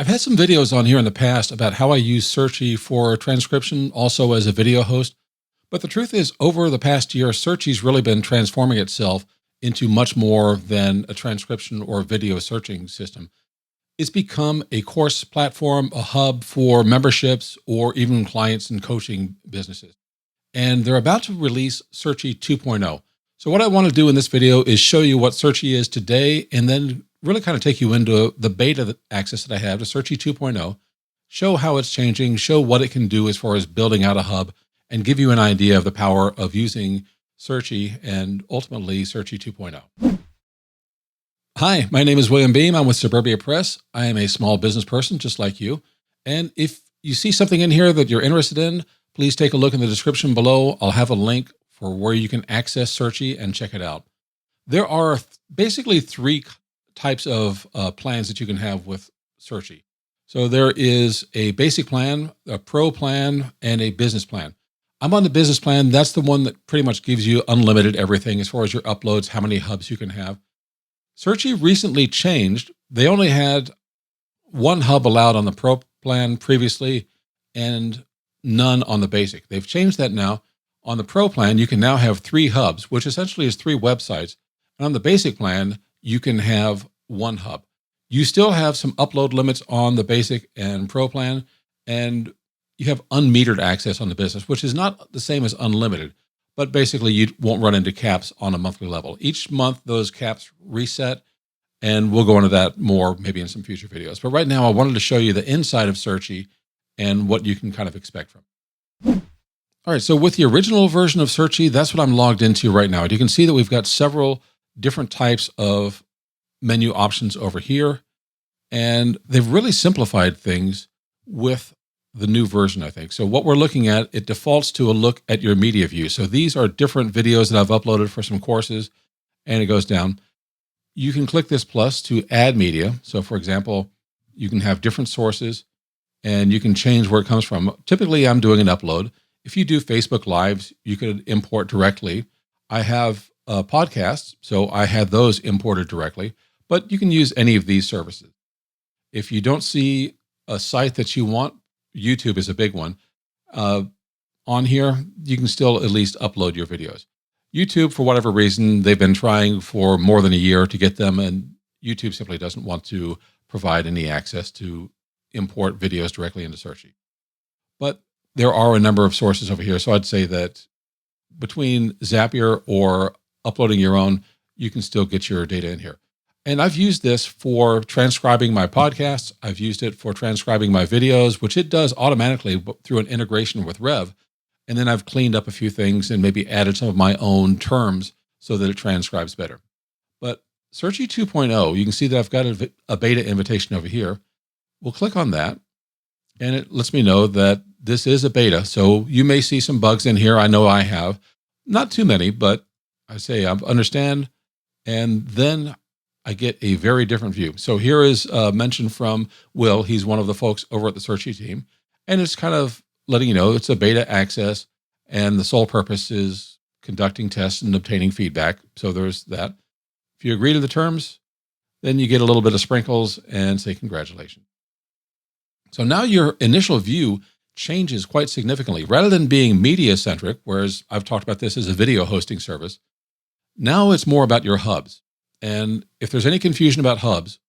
I've had some videos on here in the past about how I use Searchie for transcription, also as a video host. But the truth is, over the past year, Searchie's really been transforming itself into much more than a transcription or video searching system. It's become a course platform, a hub for memberships, or even clients and coaching businesses. And they're about to release Searchie 2.0. So what I want to do in this video is show you what Searchie is today, and then really kind of take you into the beta access that I have to Searchie 2.0, show how it's changing, show what it can do as far as building out a hub, and give you an idea of the power of using Searchie and ultimately Searchie 2.0. Hi, my name is William Beam. I'm with Suburbia Press. I am a small business person just like you. And if you see something in here that you're interested in, please take a look in the description below. I'll have a link for where you can access Searchie and check it out. There are basically three types of plans that you can have with Searchie. So there is a basic plan, a pro plan, and a business plan. I'm on the business plan. That's the one that pretty much gives you unlimited everything as far as your uploads, how many hubs you can have. Searchie recently changed. They only had one hub allowed on the pro plan previously and none on the basic. They've changed that now. On the pro plan, you can now have 3 hubs, which essentially is 3 websites. And on the basic plan, you can have 1 hub. You still have some upload limits on the basic and pro plan, and you have unmetered access on the business, which is not the same as unlimited, but basically you won't run into caps on a monthly level. Each month, those caps reset, and we'll go into that more maybe in some future videos. But right now, I wanted to show you the inside of Searchie and what you can kind of expect from it. All right, so with the original version of Searchie, that's what I'm logged into right now. And you can see that we've got several different types of menu options over here, and they've really simplified things with the new version, I think. So what we're looking at, it defaults to a look at your media view. So these are different videos that I've uploaded for some courses, and it goes down. You can click this plus to add media. So for example, you can have different sources, and you can change where it comes from. Typically, I'm doing an upload. If you do Facebook Lives, you could import directly. I have podcasts, so I had those imported directly, but you can use any of these services. If you don't see a site that you want, YouTube is a big one. On here, you can still at least upload your videos. YouTube, for whatever reason, they've been trying for more than a year to get them, and YouTube simply doesn't want to provide any access to import videos directly into Searchie. But there are a number of sources over here, so I'd say that between Zapier or uploading your own, you can still get your data in here. And I've used this for transcribing my podcasts. I've used it for transcribing my videos, which it does automatically through an integration with Rev. And then I've cleaned up a few things and maybe added some of my own terms so that it transcribes better. But Searchie 2.0, you can see that I've got a beta invitation over here. We'll click on that, and it lets me know that this is a beta. So you may see some bugs in here. I know I have. Not too many, but I say I understand. And then I get a very different view. So here is a mention from Will. He's one of the folks over at the Searchie team. And it's kind of letting you know it's a beta access, and the sole purpose is conducting tests and obtaining feedback. So there's that. If you agree to the terms, then you get a little bit of sprinkles and say congratulations. So now your initial view changes quite significantly. Rather than being media-centric, whereas I've talked about this as a video hosting service, now it's more about your hubs. And if there's any confusion about hubs,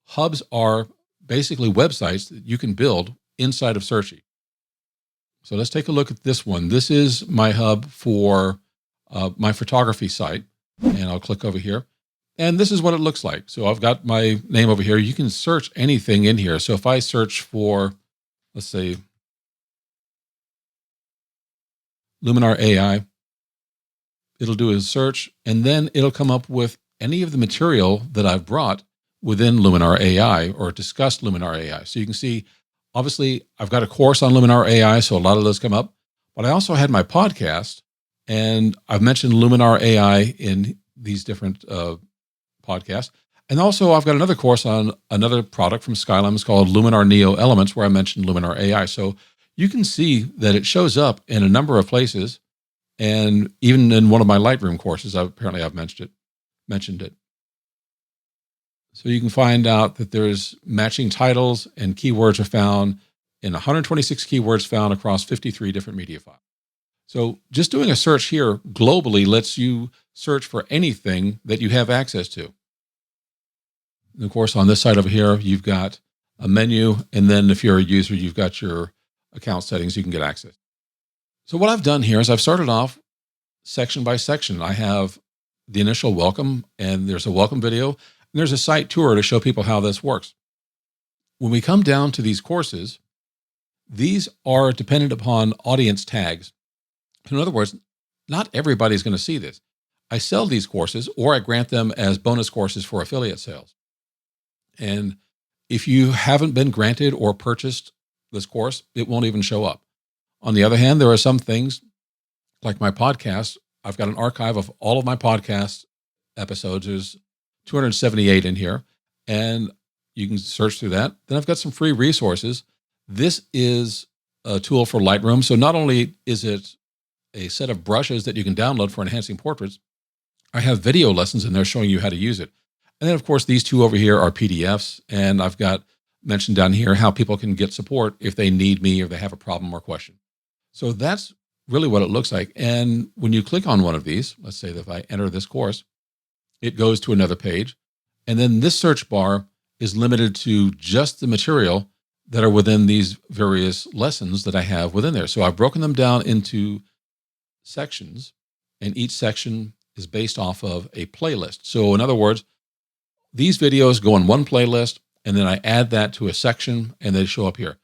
hubs are basically websites that you can build inside of Searchie. So let's take a look at this one. This is my hub for my photography site, and I'll click over here. And this is what it looks like. So I've got my name over here. You can search anything in here. So if I search for, let's say, Luminar AI, it'll do a search, and then it'll come up with any of the material that I've brought within Luminar AI or discussed Luminar AI. So you can see, obviously, I've got a course on Luminar AI, so a lot of those come up. But I also had my podcast, and I've mentioned Luminar AI in these different podcasts. And also, I've got another course on another product from Skylum. It's called Luminar Neo Elements, where I mentioned Luminar AI. So you can see that it shows up in a number of places. And even in one of my Lightroom courses, I've mentioned it. So you can find out that there's matching titles and keywords are found in 126 keywords found across 53 different media files. So just doing a search here globally lets you search for anything that you have access to. And of course, on this side over here, you've got a menu. And then if you're a user, you've got your account settings, you can get access. So what I've done here is I've started off section by section. I have the initial welcome, and there's a welcome video, and there's a site tour to show people how this works. When we come down to these courses, these are dependent upon audience tags. In other words, not everybody's going to see this. I sell these courses, or I grant them as bonus courses for affiliate sales. And if you haven't been granted or purchased this course, it won't even show up. On the other hand, there are some things like my podcast. I've got an archive of all of my podcast episodes. There's 278 in here, and you can search through that. Then I've got some free resources. This is a tool for Lightroom. So not only is it a set of brushes that you can download for enhancing portraits, I have video lessons in there showing you how to use it. And then, of course, these two over here are PDFs, and I've got mentioned down here how people can get support if they need me or they have a problem or question. So that's really what it looks like. And when you click on one of these, let's say that if I enter this course, it goes to another page. And then this search bar is limited to just the material that are within these various lessons that I have within there. So I've broken them down into sections, and each section is based off of a playlist. So in other words, these videos go in one playlist, and then I add that to a section, and they show up here.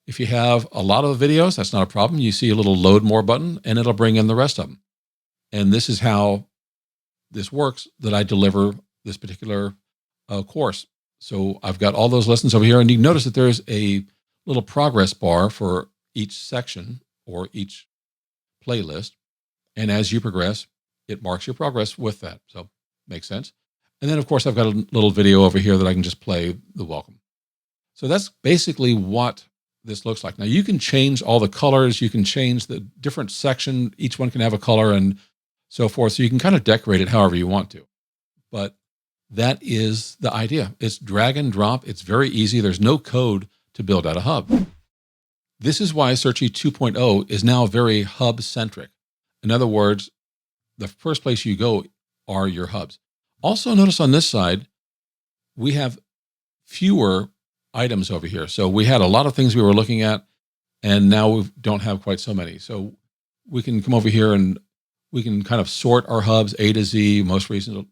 If you have a lot of videos, that's not a problem. You see a little load more button, and it'll bring in the rest of them. And this is how this works, that I deliver this particular course. So I've got all those lessons over here, and you notice that there's a little progress bar for each section or each playlist. And as you progress, it marks your progress with that. So makes sense. And then, of course, I've got a little video over here that I can just play the welcome. So that's basically what this looks like. Now, you can change all the colors. You can change the different section. Each one can have a color and so forth. So you can kind of decorate it however you want to. But that is the idea. It's drag and drop. It's very easy. There's no code to build out a hub. This is why Searchie 2.0 is now very hub-centric. In other words, the first place you go are your hubs. Also, notice on this side, we have fewer items over here. So we had a lot of things we were looking at, and now we don't have quite so many. So we can come over here and we can kind of sort our hubs A to Z, most recent,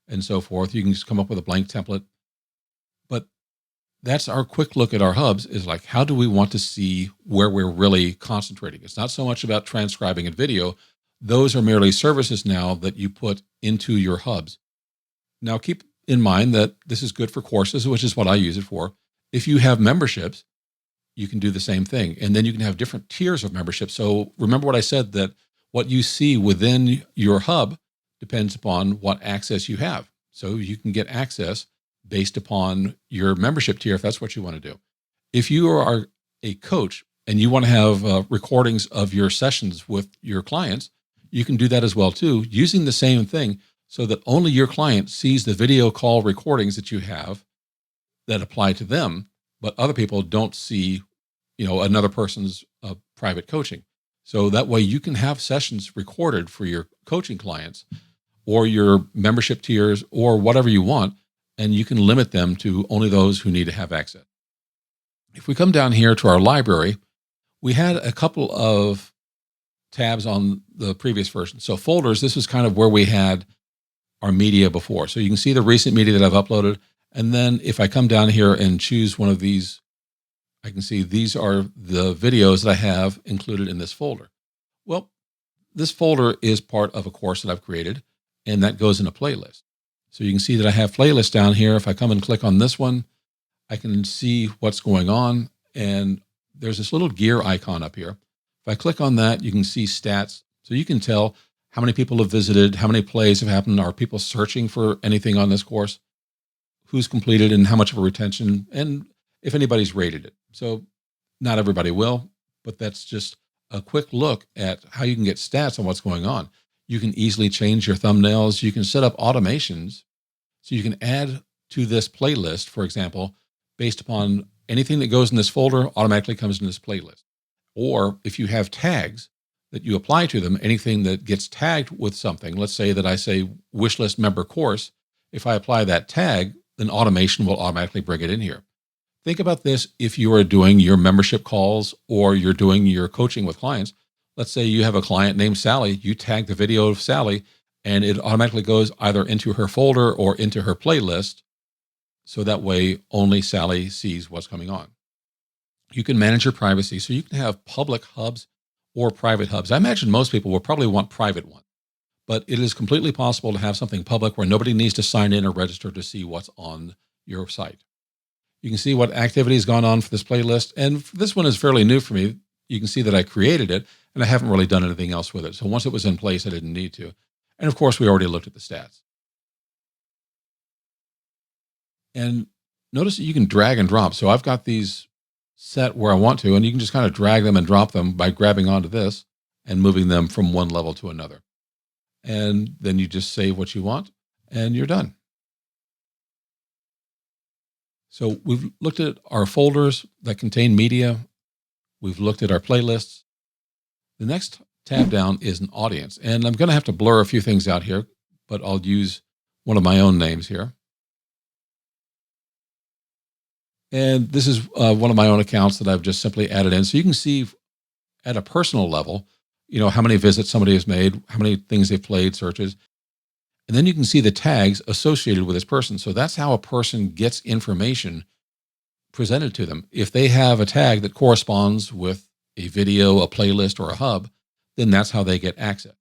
and so forth. You can just come up with a blank template. But that's our quick look at our hubs, is like, how do we want to see where we're really concentrating? It's not so much about transcribing a video. Those are merely services now that you put into your hubs. Now, keep in mind that this is good for courses, which is what I use it for. If you have memberships, you can do the same thing. And then you can have different tiers of membership. So remember what I said, that what you see within your hub depends upon what access you have. So you can get access based upon your membership tier if that's what you want to do. If you are a coach and you want to have recordings of your sessions with your clients, you can do that as well too, using the same thing, so that only your client sees the video call recordings that you have that apply to them, but other people don't see, another person's private coaching. So that way you can have sessions recorded for your coaching clients or your membership tiers or whatever you want, and you can limit them to only those who need to have access. If we come down here to our library, we had a couple of tabs on the previous version. So folders, this is kind of where we had our media before. So you can see the recent media that I've uploaded. And then if I come down here and choose one of these, I can see these are the videos that I have included in this folder. Well, this folder is part of a course that I've created, and that goes in a playlist. So you can see that I have playlists down here. If I come and click on this one, I can see what's going on. And there's this little gear icon up here. If I click on that, you can see stats. So you can tell how many people have visited, how many plays have happened, are people searching for anything on this course, who's completed and how much of a retention, and if anybody's rated it. So not everybody will, but that's just a quick look at how you can get stats on what's going on. You can easily change your thumbnails. You can set up automations so you can add to this playlist, for example, based upon anything that goes in this folder automatically comes in this playlist. Or if you have tags that you apply to them, anything that gets tagged with something, let's say that I say wishlist member course, if I apply that tag, then automation will automatically bring it in here. Think about this if you are doing your membership calls or you're doing your coaching with clients. Let's say you have a client named Sally, you tag the video of Sally, and it automatically goes either into her folder or into her playlist. So that way only Sally sees what's coming on. You can manage your privacy. So you can have public hubs or private hubs. I imagine most people will probably want private ones, but it is completely possible to have something public where nobody needs to sign in or register to see what's on your site. You can see what activity has gone on for this playlist. And this one is fairly new for me. You can see that I created it and I haven't really done anything else with it. So once it was in place, I didn't need to. And of course, we already looked at the stats. And notice that you can drag and drop. So I've got these set where I want to, and you can just kind of drag them and drop them by grabbing onto this and moving them from one level to another. And then you just save what you want and you're done. So we've looked at our folders that contain media. We've looked at our playlists. The next tab down is an audience. And I'm going to have to blur a few things out here, but I'll use one of my own names here. And this is one of my own accounts that I've just simply added in. So you can see at a personal level, how many visits somebody has made, how many things they've played, searches. And then you can see the tags associated with this person. So that's how a person gets information presented to them. If they have a tag that corresponds with a video, a playlist, or a hub, then that's how they get access.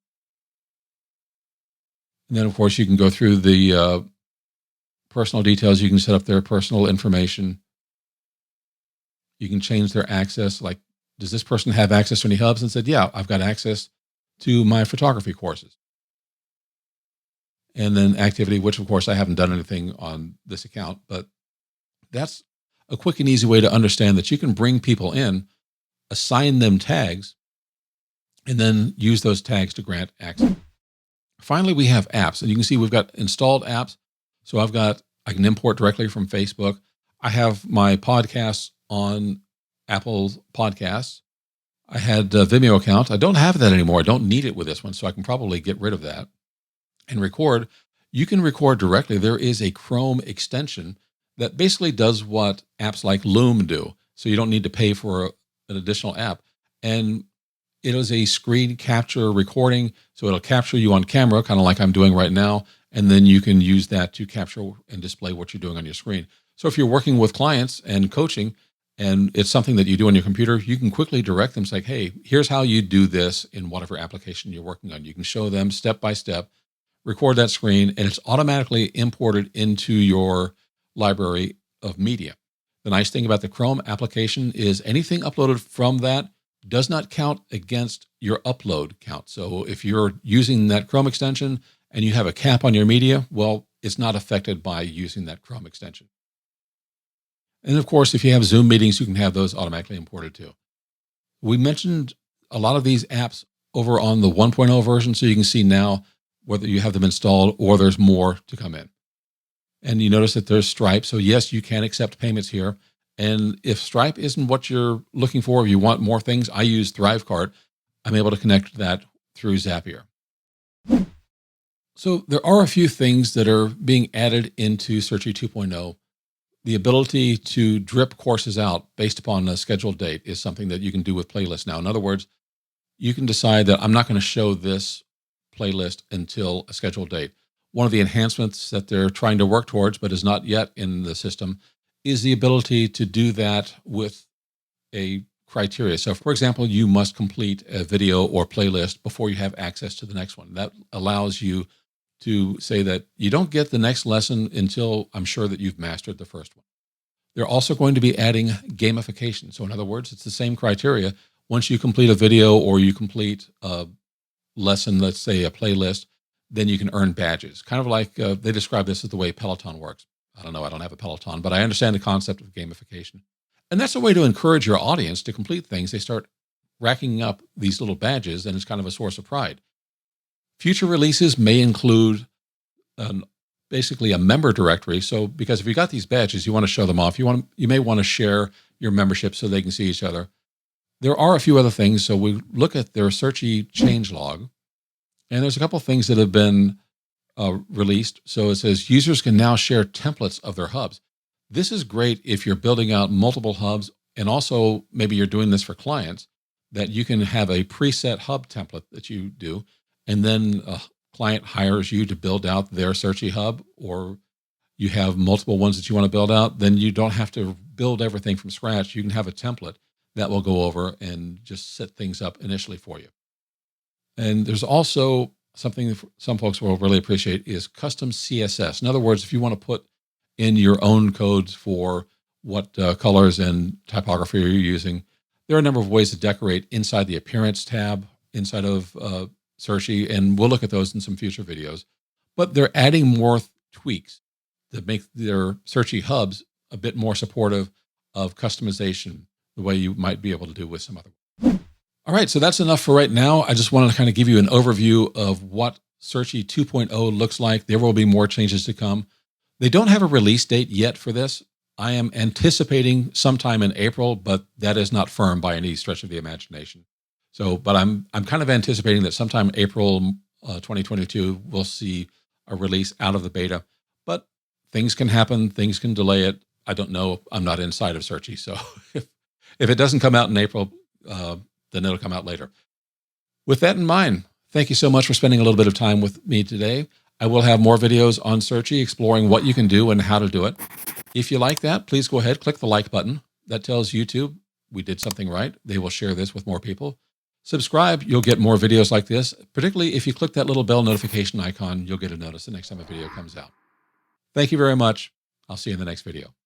And then, of course, you can go through the personal details. You can set up their personal information. You can change their access. Like, does this person have access to any hubs? And said, yeah, I've got access to my photography courses. And then activity, which of course I haven't done anything on this account, but that's a quick and easy way to understand that you can bring people in, assign them tags, and then use those tags to grant access. Finally, we have apps, and you can see we've got installed apps. So I can import directly from Facebook. I have my podcasts on Apple Podcasts. I had a Vimeo account. I don't have that anymore. I don't need it with this one, so I can probably get rid of that. And record, you can record directly. There is a Chrome extension that basically does what apps like Loom do. So you don't need to pay for an additional app. And it is a screen capture recording. So it'll capture you on camera, kind of like I'm doing right now. And then you can use that to capture and display what you're doing on your screen. So if you're working with clients and coaching, and it's something that you do on your computer, you can quickly direct them. It's like, hey, here's how you do this in whatever application you're working on. You can show them step by step, record that screen, and it's automatically imported into your library of media. The nice thing about the Chrome application is anything uploaded from that does not count against your upload count. So if you're using that Chrome extension and you have a cap on your media, well, it's not affected by using that Chrome extension. And of course, if you have Zoom meetings, you can have those automatically imported too. We mentioned a lot of these apps over on the 1.0 version, so you can see now whether you have them installed or there's more to come in. And you notice that there's Stripe. So yes, you can accept payments here. And if Stripe isn't what you're looking for, if you want more things, I use ThriveCart. I'm able to connect that through Zapier. So there are a few things that are being added into Searchie 2.0. The ability to drip courses out based upon a scheduled date is something that you can do with playlists now. In other words, you can decide that I'm not going to show this playlist until a scheduled date. One of the enhancements that they're trying to work towards, but is not yet in the system, is the ability to do that with a criteria. So, for example, you must complete a video or playlist before you have access to the next one. That allows you to say that you don't get the next lesson until I'm sure that you've mastered the first one. They're also going to be adding gamification. So in other words, it's the same criteria. Once you complete a video or you complete a lesson, let's say a playlist, then you can earn badges. Kind of like they describe this as the way Peloton works. I don't know, I don't have a Peloton, but I understand the concept of gamification. And that's a way to encourage your audience to complete things. They start racking up these little badges, and it's kind of a source of pride. Future releases may include an basically a member directory. So because if you got these badges, you want to show them off. You may want to share your membership so they can see each other. There are a few other things. So we look at their Searchie changelog, and there's a couple of things that have been released. So it says users can now share templates of their hubs. This is great if you're building out multiple hubs, and also maybe you're doing this for clients, that you can have a preset hub template that you do, and then a client hires you to build out their Searchie hub, or you have multiple ones that you want to build out, then you don't have to build everything from scratch. You can have a template that will go over and just set things up initially for you. And there's also something that some folks will really appreciate is custom CSS. In other words, if you want to put in your own codes for what colors and typography you're using, there are a number of ways to decorate inside the Appearance tab inside of Searchie, and we'll look at those in some future videos. But they're adding more tweaks that make their Searchie hubs a bit more supportive of customization, the way you might be able to do with some other. All right, so that's enough for right now. I just wanted to kind of give you an overview of what Searchie 2.0 looks like. There will be more changes to come. They don't have a release date yet for this. I am anticipating sometime in April, but that is not firm by any stretch of the imagination. So, but I'm kind of anticipating that sometime April 2022, we'll see a release out of the beta. But things can happen, things can delay it. I don't know. I'm not inside of Searchie, so if it doesn't come out in April, then it'll come out later. With that in mind, thank you so much for spending a little bit of time with me today. I will have more videos on Searchie exploring what you can do and how to do it. If you like that, please go ahead, click the like button. That tells YouTube we did something right. They will share this with more people. Subscribe, you'll get more videos like this. Particularly if you click that little bell notification icon, you'll get a notice the next time a video comes out. Thank you very much. I'll see you in the next video.